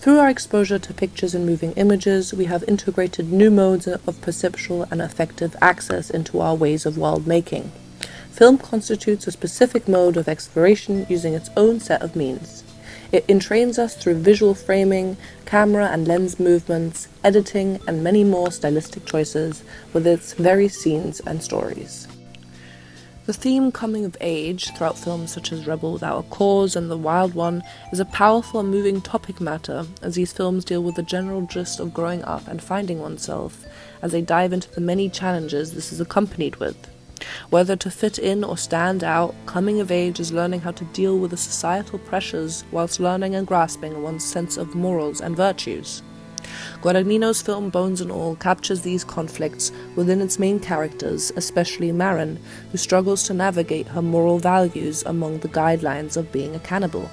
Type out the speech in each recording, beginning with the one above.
Through our exposure to pictures and moving images, we have integrated new modes of perceptual and affective access into our ways of world-making. Film constitutes a specific mode of exploration using its own set of means. It entrains us through visual framing, camera and lens movements, editing, and many more stylistic choices with its very scenes and stories. The theme coming of age throughout films such as Rebel Without a Cause and The Wild One is a powerful and moving topic matter, as these films deal with the general gist of growing up and finding oneself, as they dive into the many challenges this is accompanied with. Whether to fit in or stand out, coming of age is learning how to deal with the societal pressures whilst learning and grasping one's sense of morals and virtues. Guadagnino's film Bones and All captures these conflicts within its main characters, especially Marin, who struggles to navigate her moral values among the guidelines of being a cannibal.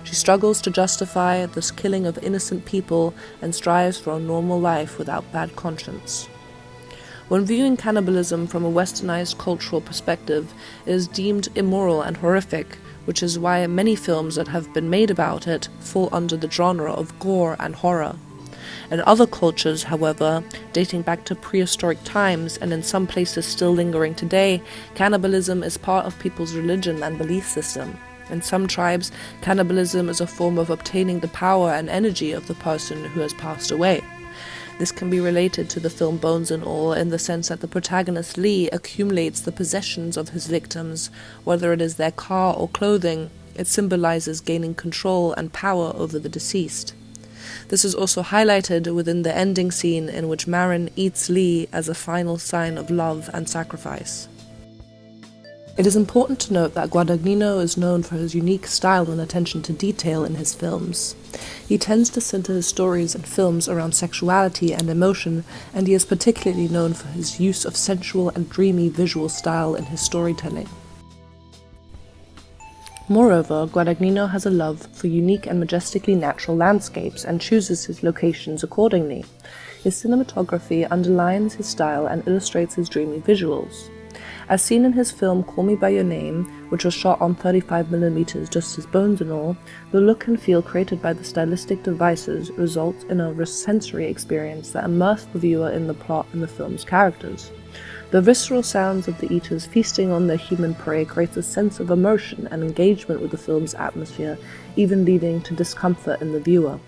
She struggles to justify this killing of innocent people and strives for a normal life without bad conscience. When viewing cannibalism from a westernized cultural perspective, it is deemed immoral and horrific, which is why many films that have been made about it fall under the genre of gore and horror. In other cultures, however, dating back to prehistoric times and in some places still lingering today, cannibalism is part of people's religion and belief system. In some tribes, cannibalism is a form of obtaining the power and energy of the person who has passed away. This can be related to the film Bones and All in the sense that the protagonist Lee accumulates the possessions of his victims, whether it is their car or clothing. It symbolizes gaining control and power over the deceased. This is also highlighted within the ending scene in which Marin eats Lee as a final sign of love and sacrifice. It is important to note that Guadagnino is known for his unique style and attention to detail in his films. He tends to center his stories and films around sexuality and emotion, and he is particularly known for his use of sensual and dreamy visual style in his storytelling. Moreover, Guadagnino has a love for unique and majestically natural landscapes and chooses his locations accordingly. His cinematography underlines his style and illustrates his dreamy visuals. As seen in his film Call Me By Your Name, which was shot on 35mm just as Bones and All, the look and feel created by the stylistic devices result in a sensory experience that immerses the viewer in the plot and the film's characters. The visceral sounds of the eaters feasting on their human prey creates a sense of immersion and engagement with the film's atmosphere, even leading to discomfort in the viewer.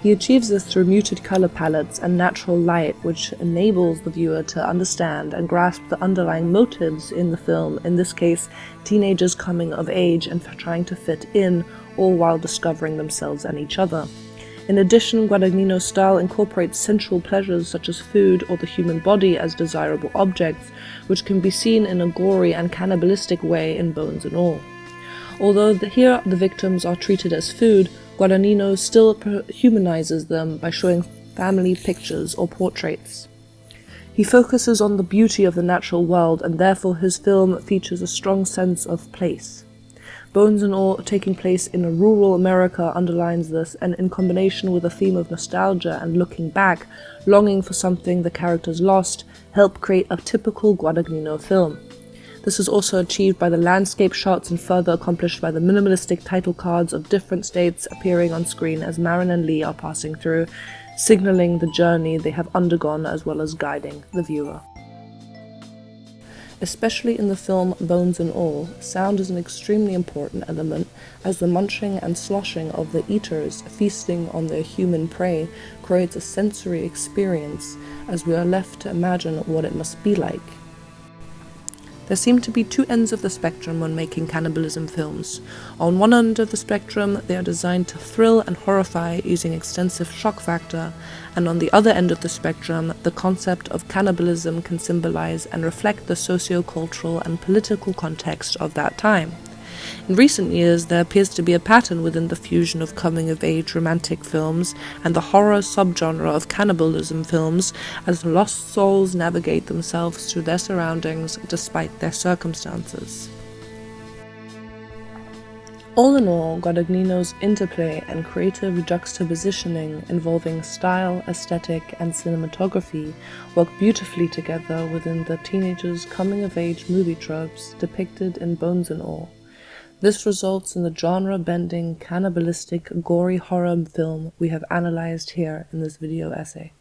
He achieves this through muted color palettes and natural light, which enables the viewer to understand and grasp the underlying motives in the film, in this case, teenagers coming of age and trying to fit in, all while discovering themselves and each other. In addition, Guadagnino's style incorporates sensual pleasures such as food or the human body as desirable objects, which can be seen in a gory and cannibalistic way in Bones and All. Although here the victims are treated as food, Guadagnino still humanizes them by showing family pictures or portraits. He focuses on the beauty of the natural world, and therefore his film features a strong sense of place. Bones and All, taking place in a rural America, underlines this, and in combination with a theme of nostalgia and looking back, longing for something the characters lost, help create a typical Guadagnino film. This is also achieved by the landscape shots and further accomplished by the minimalistic title cards of different states appearing on screen as Marin and Lee are passing through, signaling the journey they have undergone as well as guiding the viewer. Especially in the film Bones and All, sound is an extremely important element, as the munching and sloshing of the eaters feasting on their human prey creates a sensory experience, as we are left to imagine what it must be like. There seem to be two ends of the spectrum when making cannibalism films. On one end of the spectrum, they are designed to thrill and horrify using extensive shock factor, and on the other end of the spectrum, the concept of cannibalism can symbolize and reflect the socio-cultural and political context of that time. In recent years, there appears to be a pattern within the fusion of coming-of-age romantic films and the horror subgenre of cannibalism films, as lost souls navigate themselves through their surroundings despite their circumstances. All in all, Guadagnino's interplay and creative juxtapositioning involving style, aesthetic, and cinematography work beautifully together within the teenagers' coming-of-age movie tropes depicted in Bones and All. This results in the genre-bending, cannibalistic, gory horror film we have analyzed here in this video essay.